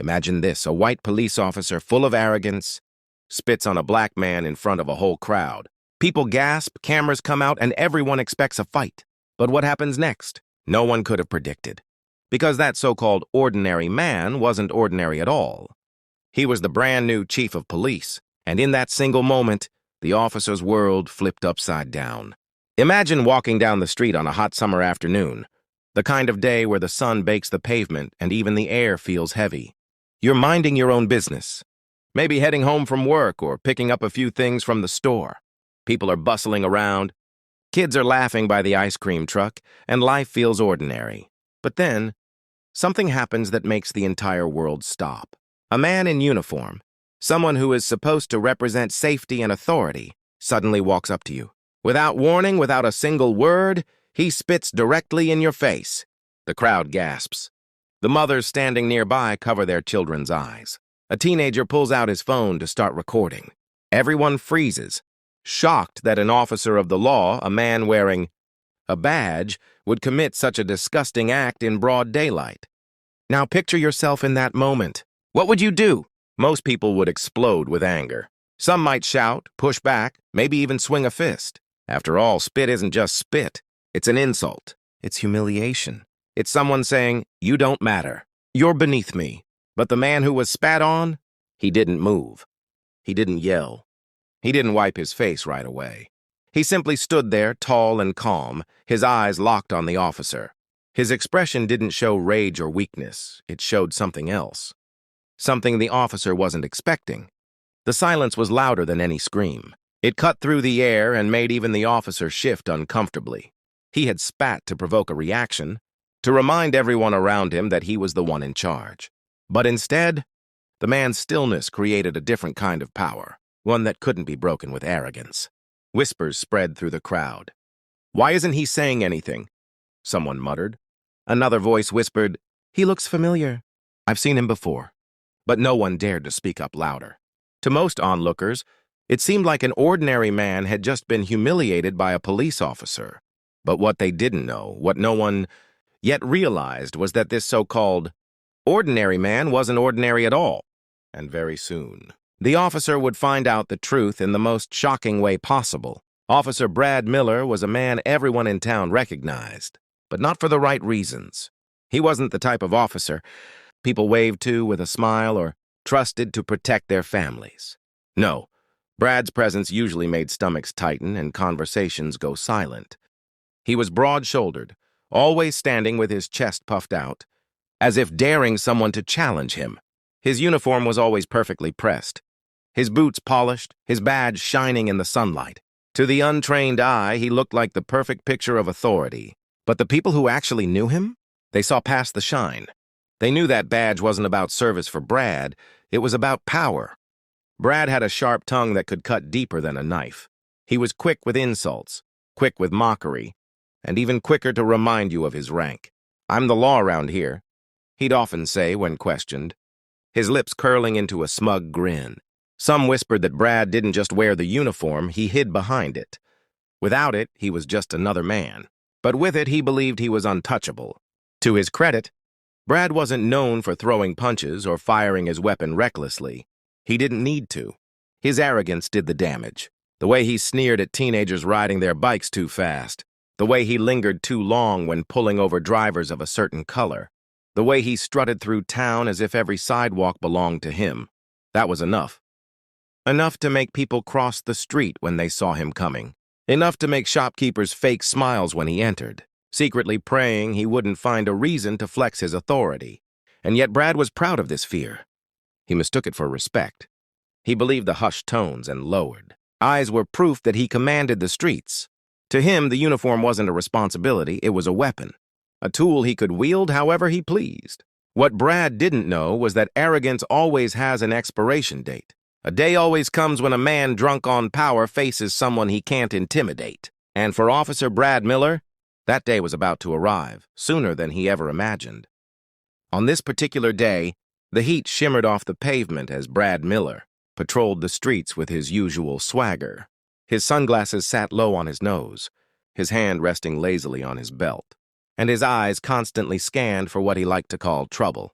Imagine this, a white police officer full of arrogance spits on a black man in front of a whole crowd. People gasp, cameras come out, and everyone expects a fight. But what happens next? No one could have predicted. Because that so-called ordinary man wasn't ordinary at all. He was the brand new chief of police, and in that single moment, the officer's world flipped upside down. Imagine walking down the street on a hot summer afternoon, the kind of day where the sun bakes the pavement and even the air feels heavy. You're minding your own business, maybe heading home from work or picking up a few things from the store. People are bustling around, kids are laughing by the ice cream truck, and life feels ordinary. But then, something happens that makes the entire world stop. A man in uniform, someone who is supposed to represent safety and authority, suddenly walks up to you. Without warning, without a single word, he spits directly in your face. The crowd gasps. The mothers standing nearby cover their children's eyes. A teenager pulls out his phone to start recording. Everyone freezes, shocked that an officer of the law, a man wearing a badge, would commit such a disgusting act in broad daylight. Now picture yourself in that moment. What would you do? Most people would explode with anger. Some might shout, push back, maybe even swing a fist. After all, spit isn't just spit. It's an insult. It's humiliation. It's someone saying, "You don't matter. You're beneath me." But the man who was spat on, he didn't move. He didn't yell. He didn't wipe his face right away. He simply stood there, tall and calm, his eyes locked on the officer. His expression didn't show rage or weakness. It showed something else. Something the officer wasn't expecting. The silence was louder than any scream. It cut through the air and made even the officer shift uncomfortably. He had spat to provoke a reaction, to remind everyone around him that he was the one in charge. But instead, the man's stillness created a different kind of power, one that couldn't be broken with arrogance. Whispers spread through the crowd. "Why isn't he saying anything?" someone muttered. Another voice whispered, "He looks familiar. I've seen him before." But no one dared to speak up louder. To most onlookers, it seemed like an ordinary man had just been humiliated by a police officer. But what they didn't know, what no one yet realized, was that this so-called ordinary man wasn't ordinary at all. And very soon, the officer would find out the truth in the most shocking way possible. Officer Brad Miller was a man everyone in town recognized, but not for the right reasons. He wasn't the type of officer people waved to with a smile or trusted to protect their families. No, Brad's presence usually made stomachs tighten and conversations go silent. He was broad-shouldered, always standing with his chest puffed out, as if daring someone to challenge him. His uniform was always perfectly pressed, his boots polished, his badge shining in the sunlight. To the untrained eye, he looked like the perfect picture of authority. But the people who actually knew him, they saw past the shine. They knew that badge wasn't about service for Brad, it was about power. Brad had a sharp tongue that could cut deeper than a knife. He was quick with insults, quick with mockery, and even quicker to remind you of his rank. "I'm the law around here," he'd often say when questioned, his lips curling into a smug grin. Some whispered that Brad didn't just wear the uniform, he hid behind it. Without it, he was just another man. But with it, he believed he was untouchable. To his credit, Brad wasn't known for throwing punches or firing his weapon recklessly. He didn't need to. His arrogance did the damage. The way he sneered at teenagers riding their bikes too fast. The way he lingered too long when pulling over drivers of a certain color. The way he strutted through town as if every sidewalk belonged to him. That was enough. Enough to make people cross the street when they saw him coming. Enough to make shopkeepers fake smiles when he entered, secretly praying he wouldn't find a reason to flex his authority. And yet Brad was proud of this fear. He mistook it for respect. He believed the hushed tones and lowered. Eyes were proof that he commanded the streets. To him, the uniform wasn't a responsibility, it was a weapon. A tool he could wield however he pleased. What Brad didn't know was that arrogance always has an expiration date. A day always comes when a man drunk on power faces someone he can't intimidate. And for Officer Brad Miller, that day was about to arrive, sooner than he ever imagined. On this particular day, the heat shimmered off the pavement as Brad Miller patrolled the streets with his usual swagger. His sunglasses sat low on his nose, his hand resting lazily on his belt, and his eyes constantly scanned for what he liked to call trouble.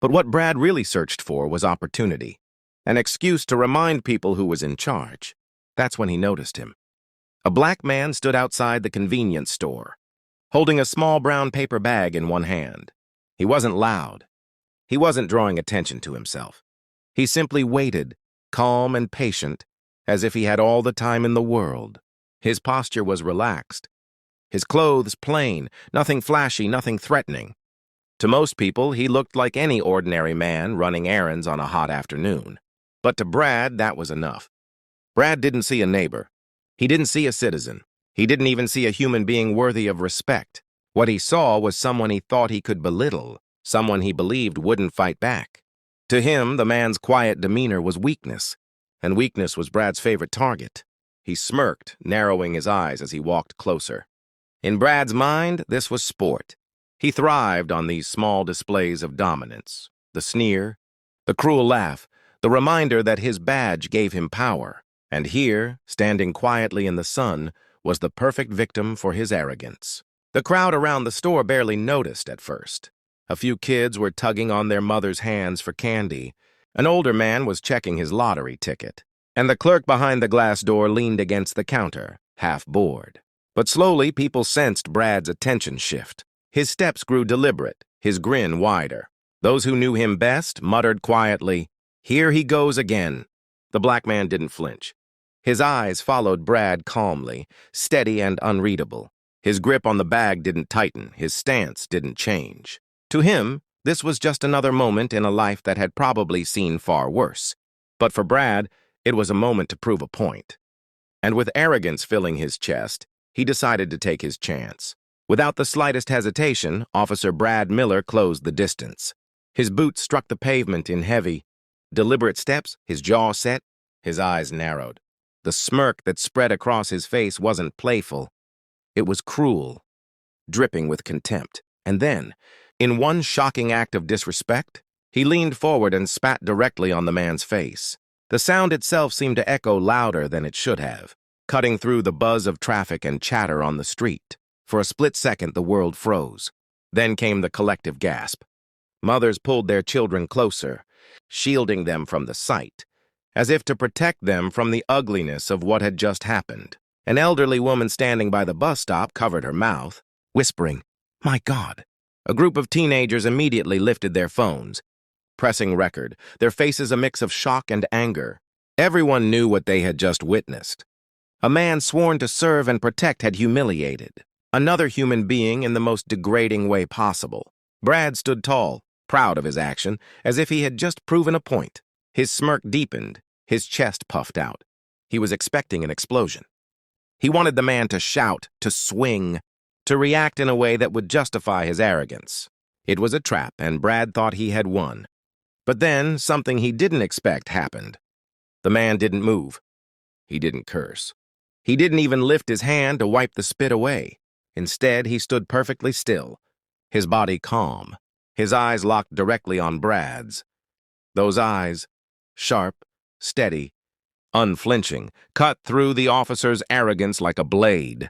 But what Brad really searched for was opportunity, an excuse to remind people who was in charge. That's when he noticed him. A black man stood outside the convenience store, holding a small brown paper bag in one hand. He wasn't loud. He wasn't drawing attention to himself. He simply waited, calm and patient, as if he had all the time in the world. His posture was relaxed. His clothes plain, nothing flashy, nothing threatening. To most people, he looked like any ordinary man running errands on a hot afternoon. But to Brad, that was enough. Brad didn't see a neighbor. He didn't see a citizen. He didn't even see a human being worthy of respect. What he saw was someone he thought he could belittle, someone he believed wouldn't fight back. To him, the man's quiet demeanor was weakness, and weakness was Brad's favorite target. He smirked, narrowing his eyes as he walked closer. In Brad's mind, this was sport. He thrived on these small displays of dominance. The sneer, the cruel laugh, the reminder that his badge gave him power. And here, standing quietly in the sun, was the perfect victim for his arrogance. The crowd around the store barely noticed at first. A few kids were tugging on their mother's hands for candy. An older man was checking his lottery ticket. And the clerk behind the glass door leaned against the counter, half bored. But slowly, people sensed Brad's attention shift. His steps grew deliberate, his grin wider. Those who knew him best muttered quietly, "Here he goes again." The black man didn't flinch. His eyes followed Brad calmly, steady and unreadable. His grip on the bag didn't tighten, his stance didn't change. To him, this was just another moment in a life that had probably seen far worse. But for Brad, it was a moment to prove a point. And with arrogance filling his chest, he decided to take his chance. Without the slightest hesitation, Officer Brad Miller closed the distance. His boots struck the pavement in heavy, deliberate steps, his jaw set, his eyes narrowed. The smirk that spread across his face wasn't playful. It was cruel, dripping with contempt. And then, in one shocking act of disrespect, he leaned forward and spat directly on the man's face. The sound itself seemed to echo louder than it should have, cutting through the buzz of traffic and chatter on the street. For a split second, the world froze. Then came the collective gasp. Mothers pulled their children closer, shielding them from the sight, as if to protect them from the ugliness of what had just happened. An elderly woman standing by the bus stop covered her mouth, whispering, "My God." A group of teenagers immediately lifted their phones, pressing record, their faces a mix of shock and anger. Everyone knew what they had just witnessed. A man sworn to serve and protect had humiliated another human being in the most degrading way possible. Brad stood tall, proud of his action, as if he had just proven a point. His smirk deepened, his chest puffed out. He was expecting an explosion. He wanted the man to shout, to swing, to react in a way that would justify his arrogance. It was a trap, and Brad thought he had won. But then, something he didn't expect happened. The man didn't move. He didn't curse. He didn't even lift his hand to wipe the spit away. Instead, he stood perfectly still, his body calm, his eyes locked directly on Brad's. Those eyes, sharp, steady, unflinching, cut through the officer's arrogance like a blade.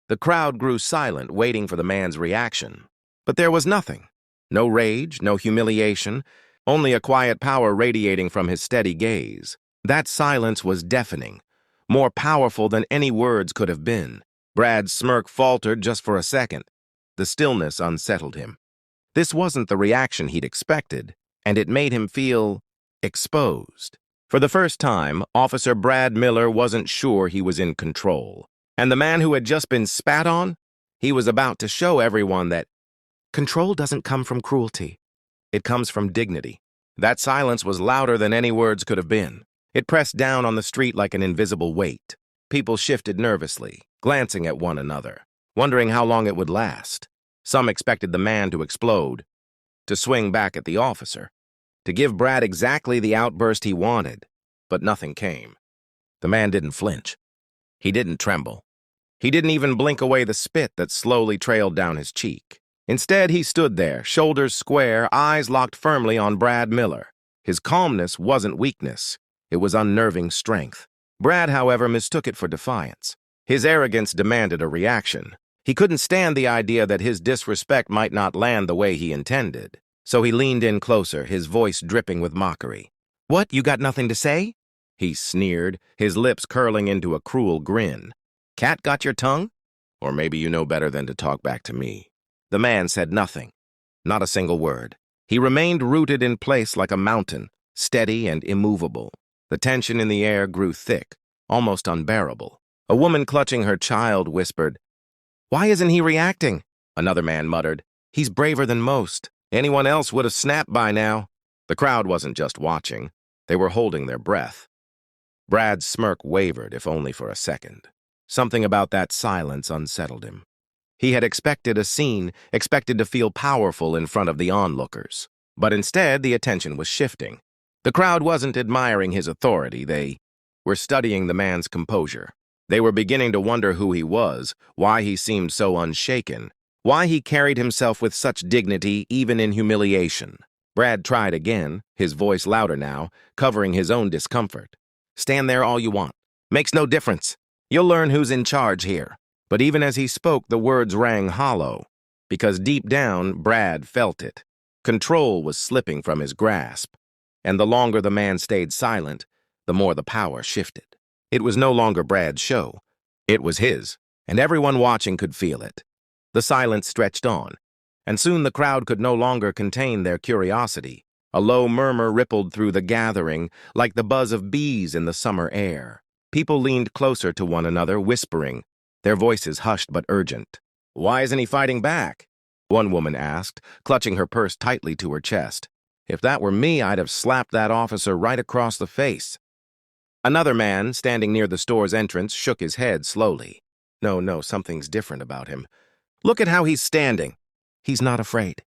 The crowd grew silent, waiting for the man's reaction. But there was nothing. No rage, no humiliation, only a quiet power radiating from his steady gaze. That silence was deafening, more powerful than any words could have been. Brad's smirk faltered just for a second. The stillness unsettled him. This wasn't the reaction he'd expected, and it made him feel exposed. For the first time, Officer Brad Miller wasn't sure he was in control. And the man who had just been spat on, he was about to show everyone that control doesn't come from cruelty. It comes from dignity. That silence was louder than any words could have been. It pressed down on the street like an invisible weight. People shifted nervously, glancing at one another, wondering how long it would last. Some expected the man to explode, to swing back at the officer, to give Brad exactly the outburst he wanted. But nothing came. The man didn't flinch. He didn't tremble. He didn't even blink away the spit that slowly trailed down his cheek. Instead, he stood there, shoulders square, eyes locked firmly on Brad Miller. His calmness wasn't weakness. It was unnerving strength. Brad, however, mistook it for defiance. His arrogance demanded a reaction. He couldn't stand the idea that his disrespect might not land the way he intended. So he leaned in closer, his voice dripping with mockery. "What, you got nothing to say?" he sneered, his lips curling into a cruel grin. "Cat got your tongue? Or maybe you know better than to talk back to me." The man said nothing, not a single word. He remained rooted in place like a mountain, steady and immovable. The tension in the air grew thick, almost unbearable. A woman clutching her child whispered, "Why isn't he reacting?" Another man muttered, "He's braver than most. Anyone else would have snapped by now." The crowd wasn't just watching. They were holding their breath. Brad's smirk wavered, if only for a second. Something about that silence unsettled him. He had expected a scene, expected to feel powerful in front of the onlookers. But instead, the attention was shifting. The crowd wasn't admiring his authority. They were studying the man's composure. They were beginning to wonder who he was, why he seemed so unshaken, why he carried himself with such dignity even in humiliation. Brad tried again, his voice louder now, covering his own discomfort. "Stand there all you want. Makes no difference. You'll learn who's in charge here." But even as he spoke, the words rang hollow, because deep down, Brad felt it. Control was slipping from his grasp, and the longer the man stayed silent, the more the power shifted. It was no longer Brad's show. It was his, and everyone watching could feel it. The silence stretched on, and soon the crowd could no longer contain their curiosity. A low murmur rippled through the gathering, like the buzz of bees in the summer air. People leaned closer to one another, whispering, their voices hushed but urgent. "Why isn't he fighting back?" one woman asked, clutching her purse tightly to her chest. "If that were me, I'd have slapped that officer right across the face." Another man, standing near the store's entrance, shook his head slowly. No, something's different about him. Look at how he's standing. He's not afraid.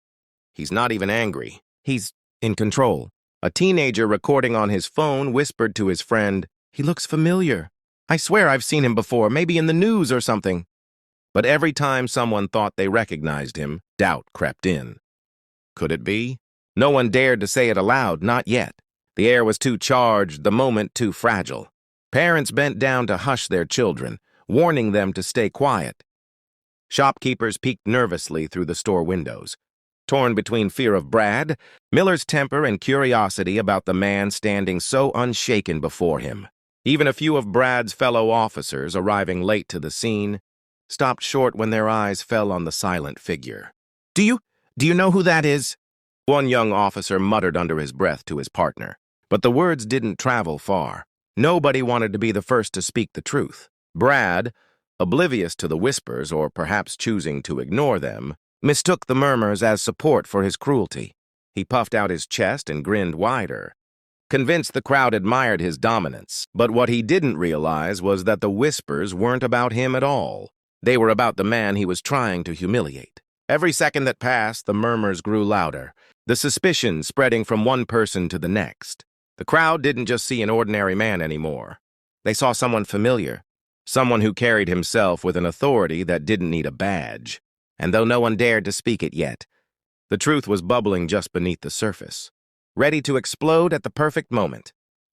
He's not even angry. He's in control. A teenager recording on his phone whispered to his friend, "He looks familiar. I swear I've seen him before, maybe in the news or something." But every time someone thought they recognized him, doubt crept in. Could it be? No one dared to say it aloud, not yet. The air was too charged, the moment too fragile. Parents bent down to hush their children, warning them to stay quiet. Shopkeepers peeked nervously through the store windows. Torn between fear of Brad, Miller's temper, and curiosity about the man standing so unshaken before him. Even a few of Brad's fellow officers, arriving late to the scene, stopped short when their eyes fell on the silent figure. Do you know who that is?" one young officer muttered under his breath to his partner. But the words didn't travel far. Nobody wanted to be the first to speak the truth. Brad, oblivious to the whispers or perhaps choosing to ignore them, mistook the murmurs as support for his cruelty. He puffed out his chest and grinned wider, convinced the crowd admired his dominance. But what he didn't realize was that the whispers weren't about him at all. They were about the man he was trying to humiliate. Every second that passed, the murmurs grew louder, the suspicion spreading from one person to the next. The crowd didn't just see an ordinary man anymore. They saw someone familiar, someone who carried himself with an authority that didn't need a badge. And though no one dared to speak it yet, the truth was bubbling just beneath the surface, ready to explode at the perfect moment.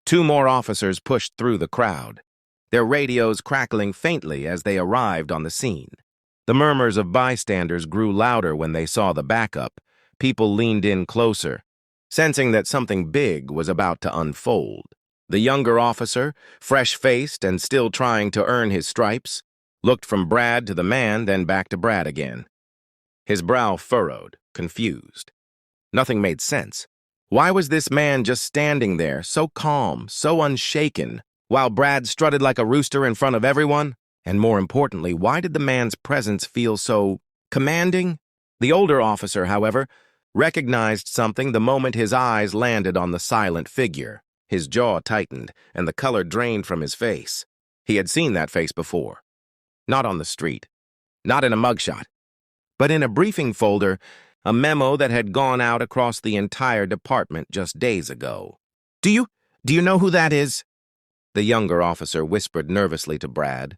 Two more officers pushed through the crowd, their radios crackling faintly as they arrived on the scene. The murmurs of bystanders grew louder when they saw the backup. People leaned in closer, sensing that something big was about to unfold. The younger officer, fresh-faced and still trying to earn his stripes, looked from Brad to the man, then back to Brad again. His brow furrowed, confused. Nothing made sense. Why was this man just standing there, so calm, so unshaken, while Brad strutted like a rooster in front of everyone? And more importantly, why did the man's presence feel so commanding? The older officer, however, recognized something the moment his eyes landed on the silent figure. His jaw tightened, and the color drained from his face. He had seen that face before. Not on the street, not in a mugshot, but in a briefing folder, a memo that had gone out across the entire department just days ago. Do you know who that is?" the younger officer whispered nervously to Brad,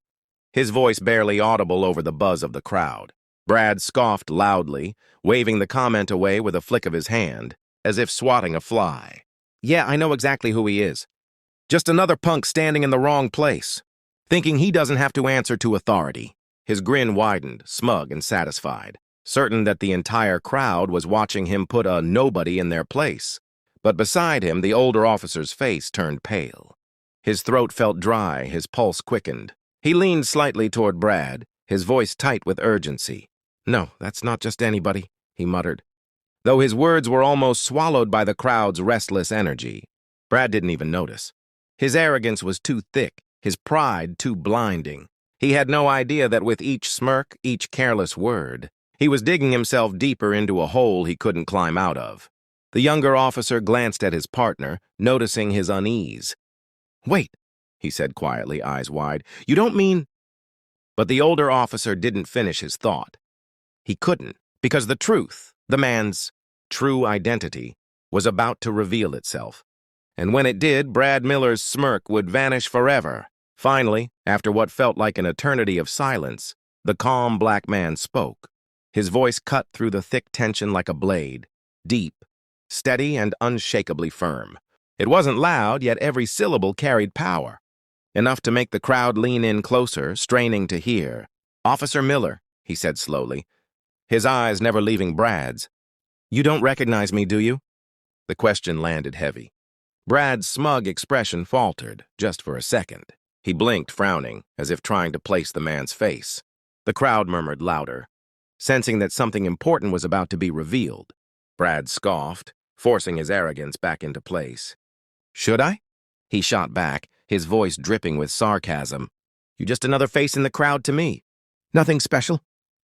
his voice barely audible over the buzz of the crowd. Brad scoffed loudly, waving the comment away with a flick of his hand, as if swatting a fly. "Yeah, I know exactly who he is. Just another punk standing in the wrong place, thinking he doesn't have to answer to authority." His grin widened, smug and satisfied. certain that the entire crowd was watching him put a nobody in their place. But beside him, the older officer's face turned pale. His throat felt dry, his pulse quickened. He leaned slightly toward Brad, his voice tight with urgency. "No, that's not just anybody," he muttered. Though his words were almost swallowed by the crowd's restless energy, Brad didn't even notice. His arrogance was too thick, his pride too blinding. He had no idea that with each smirk, each careless word, he was digging himself deeper into a hole he couldn't climb out of. The younger officer glanced at his partner, noticing his unease. "Wait," he said quietly, eyes wide. "You don't mean—" But the older officer didn't finish his thought. He couldn't, because the truth, the man's true identity, was about to reveal itself. And when it did, Brad Miller's smirk would vanish forever. Finally, after what felt like an eternity of silence, the calm black man spoke. His voice cut through the thick tension like a blade, deep, steady, and unshakably firm. It wasn't loud, yet every syllable carried power, enough to make the crowd lean in closer, straining to hear. "Officer Miller," he said slowly, his eyes never leaving Brad's. "You don't recognize me, do you?" The question landed heavy. Brad's smug expression faltered, just for a second. He blinked, frowning, as if trying to place the man's face. The crowd murmured louder, sensing that something important was about to be revealed. Brad scoffed, forcing his arrogance back into place. "Should I?" He shot back, his voice dripping with sarcasm. "You're just another face in the crowd to me. Nothing special."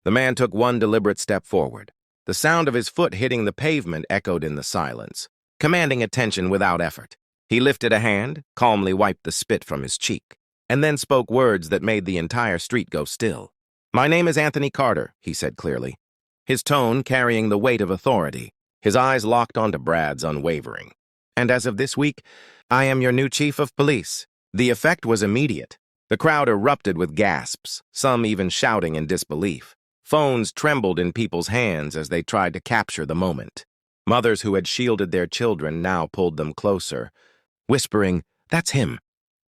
The man took one deliberate step forward. The sound of his foot hitting the pavement echoed in the silence, commanding attention without effort. He lifted a hand, calmly wiped the spit from his cheek, and then spoke words that made the entire street go still. "My name is Anthony Carter," he said clearly, his tone carrying the weight of authority. His eyes locked onto Brad's, unwavering. "And as of this week, I am your new chief of police." The effect was immediate. The crowd erupted with gasps, some even shouting in disbelief. Phones trembled in people's hands as they tried to capture the moment. Mothers who had shielded their children now pulled them closer, whispering, "That's him.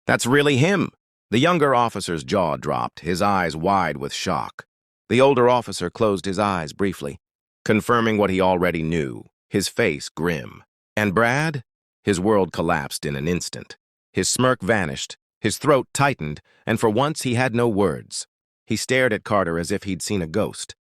That's really him." The younger officer's jaw dropped, his eyes wide with shock. The older officer closed his eyes briefly, confirming what he already knew, his face grim. And Brad? His world collapsed in an instant. His smirk vanished, his throat tightened, and for once he had no words. He stared at Carter as if he'd seen a ghost,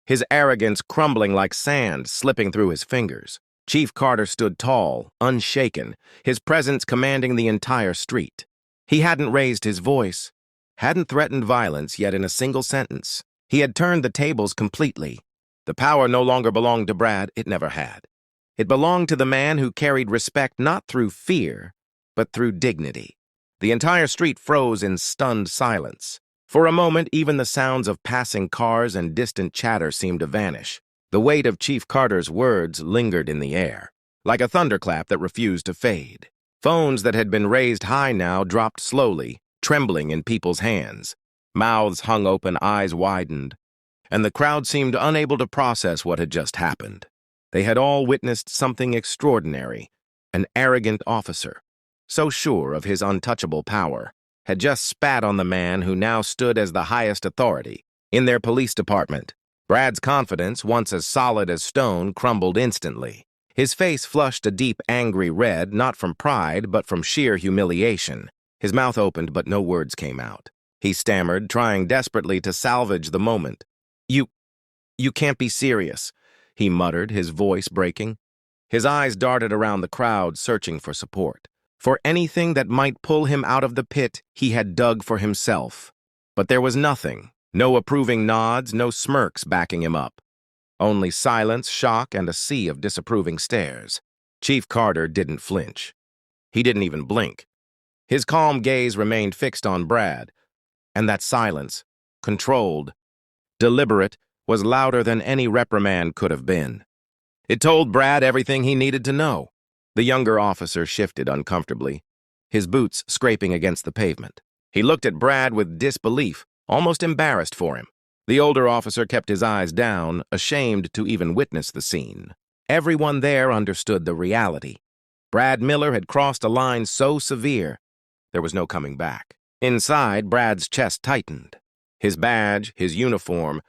his arrogance crumbling like sand slipping through his fingers. Chief Carter stood tall, unshaken, his presence commanding the entire street. He hadn't raised his voice, hadn't threatened violence, yet in a single sentence, he had turned the tables completely. The power no longer belonged to Brad, it never had. It belonged to the man who carried respect not through fear, but through dignity. The entire street froze in stunned silence. For a moment, even the sounds of passing cars and distant chatter seemed to vanish. The weight of Chief Carter's words lingered in the air, like a thunderclap that refused to fade. Phones that had been raised high now dropped slowly, trembling in people's hands. Mouths hung open, eyes widened, and the crowd seemed unable to process what had just happened. They had all witnessed something extraordinary. An arrogant officer, so sure of his untouchable power, had just spat on the man who now stood as the highest authority in their police department. Brad's confidence, once as solid as stone, crumbled instantly. His face flushed a deep, angry red, not from pride, but from sheer humiliation. His mouth opened, but no words came out. He stammered, trying desperately to salvage the moment. You can't be serious," he muttered, his voice breaking. His eyes darted around the crowd, searching for support, for anything that might pull him out of the pit he had dug for himself. But there was nothing, no approving nods, no smirks backing him up. Only silence, shock, and a sea of disapproving stares. Chief Carter didn't flinch. He didn't even blink. His calm gaze remained fixed on Brad, and that silence, controlled, deliberate, was louder than any reprimand could have been. It told Brad everything he needed to know. The younger officer shifted uncomfortably, his boots scraping against the pavement. He looked at Brad with disbelief, almost embarrassed for him. The older officer kept his eyes down, ashamed to even witness the scene. Everyone there understood the reality. Brad Miller had crossed a line so severe, there was no coming back. Inside, Brad's chest tightened. His badge, his uniform,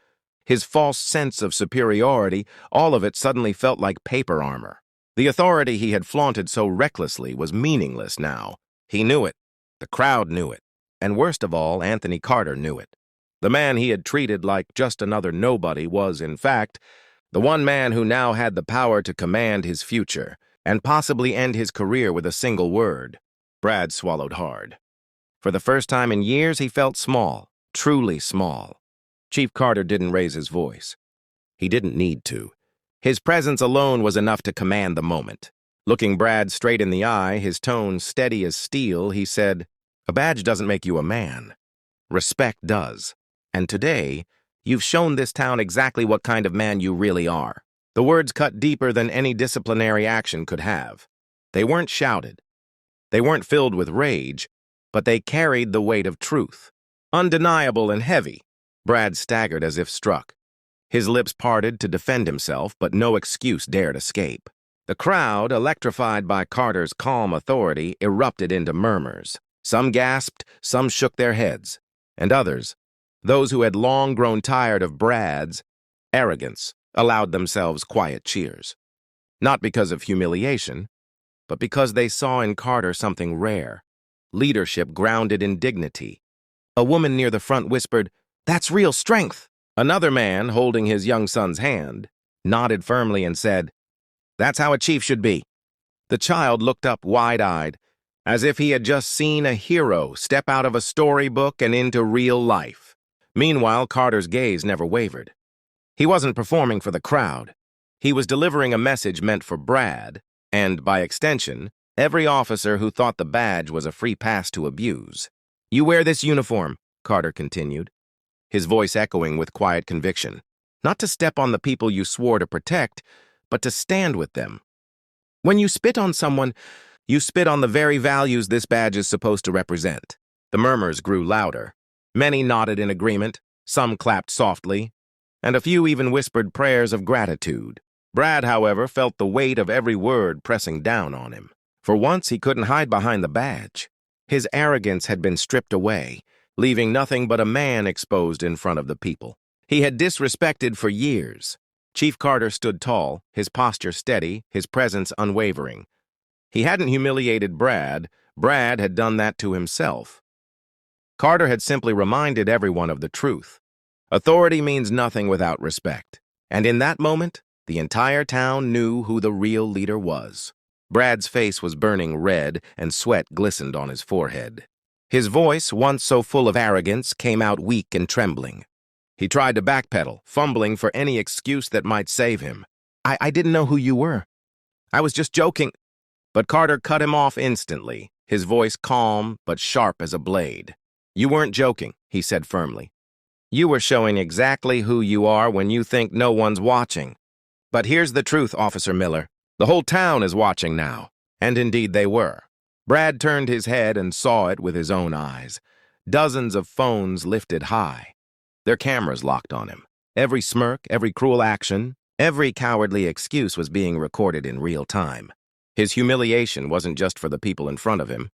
His false sense of superiority, all of it suddenly felt like paper armor. The authority he had flaunted so recklessly was meaningless now. He knew it. The crowd knew it. And worst of all, Anthony Carter knew it. The man he had treated like just another nobody was, in fact, the one man who now had the power to command his future and possibly end his career with a single word. Brad swallowed hard. For the first time in years, he felt small, truly small. Chief Carter didn't raise his voice. He didn't need to. His presence alone was enough to command the moment. Looking Brad straight in the eye, his tone steady as steel, he said, "A badge doesn't make you a man. Respect does. And today, you've shown this town exactly what kind of man you really are." The words cut deeper than any disciplinary action could have. They weren't shouted. They weren't filled with rage, but they carried the weight of truth. Undeniable and heavy. Brad staggered as if struck. His lips parted to defend himself, but no excuse dared escape. The crowd, electrified by Carter's calm authority, erupted into murmurs. Some gasped, some shook their heads, and others, those who had long grown tired of Brad's arrogance, allowed themselves quiet cheers. Not because of humiliation, but because they saw in Carter something rare, leadership grounded in dignity. A woman near the front whispered, "That's real strength." Another man, holding his young son's hand, nodded firmly and said, "That's how a chief should be." The child looked up wide-eyed, as if he had just seen a hero step out of a storybook and into real life. Meanwhile, Carter's gaze never wavered. He wasn't performing for the crowd. He was delivering a message meant for Brad, and, by extension, every officer who thought the badge was a free pass to abuse. "You wear this uniform," Carter continued, his voice echoing with quiet conviction, "not to step on the people you swore to protect, but to stand with them. When you spit on someone, you spit on the very values this badge is supposed to represent." The murmurs grew louder. Many nodded in agreement, some clapped softly, and a few even whispered prayers of gratitude. Brad, however, felt the weight of every word pressing down on him. For once, he couldn't hide behind the badge. His arrogance had been stripped away, leaving nothing but a man exposed in front of the people. He had disrespected for years. Chief Carter stood tall, his posture steady, his presence unwavering. He hadn't humiliated Brad. Brad had done that to himself. Carter had simply reminded everyone of the truth. Authority means nothing without respect. And in that moment, the entire town knew who the real leader was. Brad's face was burning red, and sweat glistened on his forehead. His voice, once so full of arrogance, came out weak and trembling. He tried to backpedal, fumbling for any excuse that might save him. I didn't know who you were. I was just joking." But Carter cut him off instantly, his voice calm but sharp as a blade. "You weren't joking," he said firmly. "You were showing exactly who you are when you think no one's watching. But here's the truth, Officer Miller. The whole town is watching now." And indeed they were. Brad turned his head and saw it with his own eyes. Dozens of phones lifted high, their cameras locked on him. Every smirk, every cruel action, every cowardly excuse was being recorded in real time. His humiliation wasn't just for the people in front of him.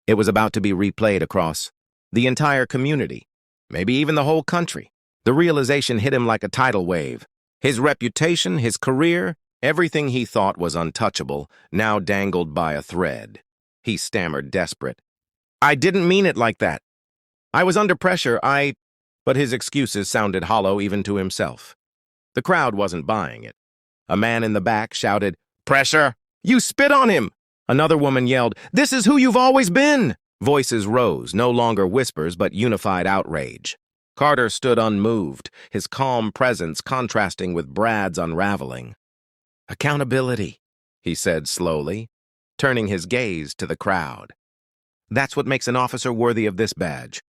It was about to be replayed across the entire community, maybe even the whole country. The realization hit him like a tidal wave. His reputation, his career, everything he thought was untouchable, now dangled by a thread. He stammered, desperate. "I didn't mean it like that. I was under pressure, But his excuses sounded hollow even to himself. The crowd wasn't buying it. A man in the back shouted, "Pressure! You spit on him!" Another woman yelled, "This is who you've always been!" Voices rose, no longer whispers but unified outrage. Carter stood unmoved, his calm presence contrasting with Brad's unraveling. "Accountability," he said slowly, turning his gaze to the crowd. "That's what makes an officer worthy of this badge.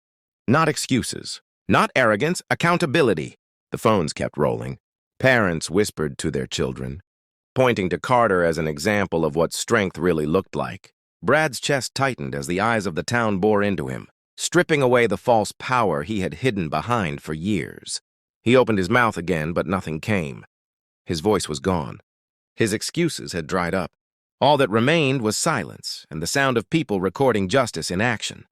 Not excuses, not arrogance, accountability." The phones kept rolling. Parents whispered to their children, pointing to Carter as an example of what strength really looked like. Brad's chest tightened as the eyes of the town bore into him, stripping away the false power he had hidden behind for years. He opened his mouth again, but nothing came. His voice was gone. His excuses had dried up. All that remained was silence and the sound of people recording justice in action.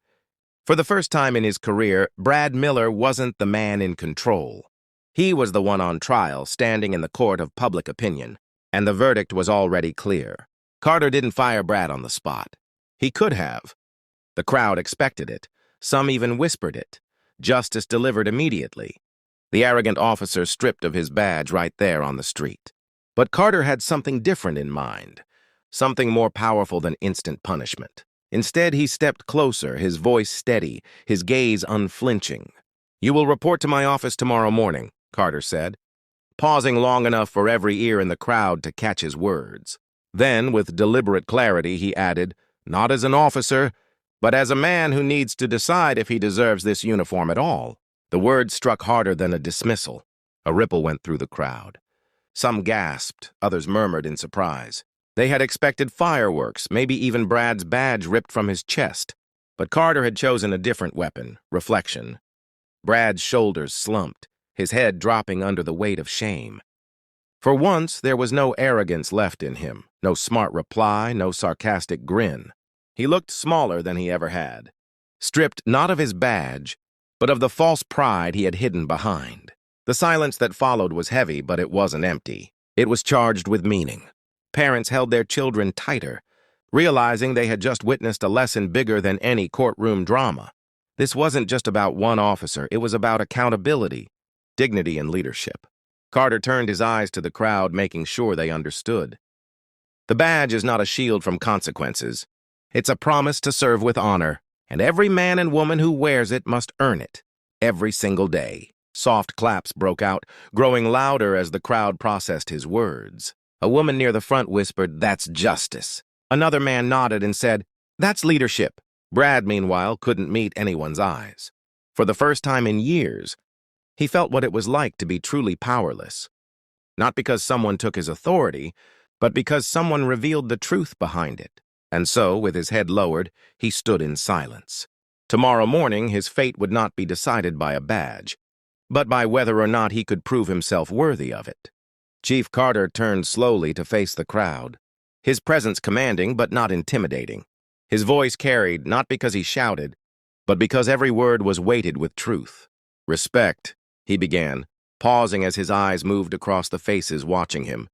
For the first time in his career, Brad Miller wasn't the man in control. He was the one on trial, standing in the court of public opinion, and the verdict was already clear. Carter didn't fire Brad on the spot. He could have. The crowd expected it. Some even whispered it. Justice delivered immediately. The arrogant officer stripped of his badge right there on the street. But Carter had something different in mind, something more powerful than instant punishment. Instead, he stepped closer, his voice steady, his gaze unflinching. "You will report to my office tomorrow morning," Carter said, pausing long enough for every ear in the crowd to catch his words. Then, with deliberate clarity, he added, "Not as an officer, but as a man who needs to decide if he deserves this uniform at all." The words struck harder than a dismissal. A ripple went through the crowd. Some gasped, others murmured in surprise. They had expected fireworks, maybe even Brad's badge ripped from his chest. But Carter had chosen a different weapon, reflection. Brad's shoulders slumped, his head dropping under the weight of shame. For once, there was no arrogance left in him, no smart reply, no sarcastic grin. He looked smaller than he ever had, stripped not of his badge, but of the false pride he had hidden behind. The silence that followed was heavy, but it wasn't empty. It was charged with meaning. Parents held their children tighter, realizing they had just witnessed a lesson bigger than any courtroom drama. This wasn't just about one officer, it was about accountability, dignity, and leadership. Carter turned his eyes to the crowd, making sure they understood. The badge is not a shield from consequences. It's a promise to serve with honor, and every man and woman who wears it must earn it, every single day. Soft claps broke out, growing louder as the crowd processed his words. A woman near the front whispered, "That's justice." Another man nodded and said, "That's leadership." Brad, meanwhile, couldn't meet anyone's eyes. For the first time in years, he felt what it was like to be truly powerless. Not because someone took his authority, but because someone revealed the truth behind it. And so, with his head lowered, he stood in silence. Tomorrow morning, his fate would not be decided by a badge, but by whether or not he could prove himself worthy of it. Chief Carter turned slowly to face the crowd, his presence commanding but not intimidating. His voice carried not because he shouted, but because every word was weighted with truth. "Respect," he began, pausing as his eyes moved across the faces watching him,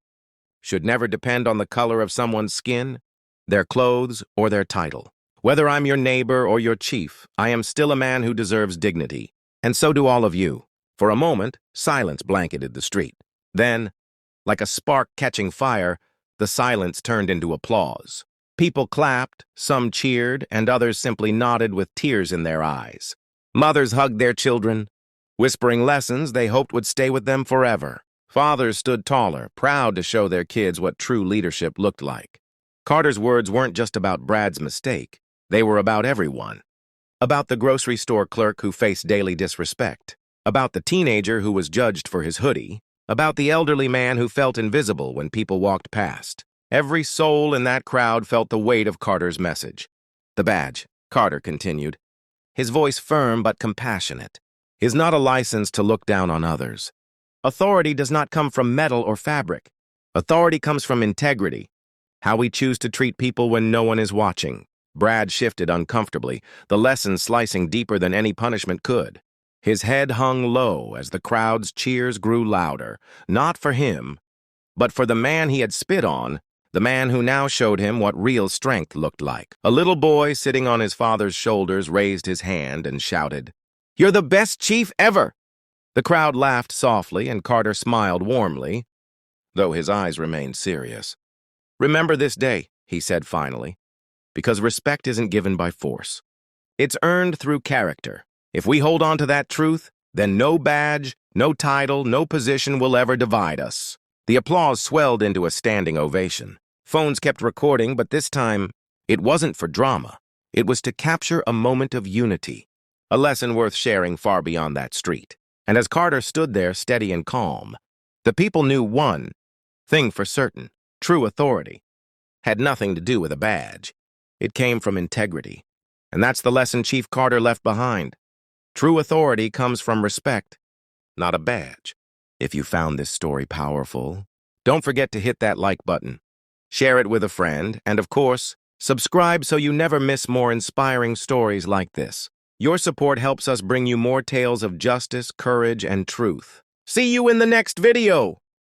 "should never depend on the color of someone's skin, their clothes, or their title. Whether I'm your neighbor or your chief, I am still a man who deserves dignity, and so do all of you." For a moment, silence blanketed the street. Then, like a spark catching fire, the silence turned into applause. People clapped, some cheered, and others simply nodded with tears in their eyes. Mothers hugged their children, whispering lessons they hoped would stay with them forever. Fathers stood taller, proud to show their kids what true leadership looked like. Carter's words weren't just about Brad's mistake. They were about everyone. About the grocery store clerk who faced daily disrespect. About the teenager who was judged for his hoodie. About the elderly man who felt invisible when people walked past. Every soul in that crowd felt the weight of Carter's message. "The badge," Carter continued, his voice firm but compassionate, "is not a license to look down on others. Authority does not come from metal or fabric. Authority comes from integrity, how we choose to treat people when no one is watching." Brad shifted uncomfortably, the lesson slicing deeper than any punishment could. His head hung low as the crowd's cheers grew louder, not for him, but for the man he had spit on, the man who now showed him what real strength looked like. A little boy sitting on his father's shoulders raised his hand and shouted, "You're the best chief ever!" The crowd laughed softly, and Carter smiled warmly, though his eyes remained serious. "Remember this day," he said finally, "because respect isn't given by force. It's earned through character. If we hold on to that truth, then no badge, no title, no position will ever divide us." The applause swelled into a standing ovation. Phones kept recording, but this time, it wasn't for drama. It was to capture a moment of unity, a lesson worth sharing far beyond that street. And as Carter stood there steady and calm, the people knew one thing for certain: true authority had nothing to do with a badge. It came from integrity. And that's the lesson Chief Carter left behind. True authority comes from respect, not a badge. If you found this story powerful, don't forget to hit that like button, share it with a friend, and of course, subscribe so you never miss more inspiring stories like this. Your support helps us bring you more tales of justice, courage, and truth. See you in the next video.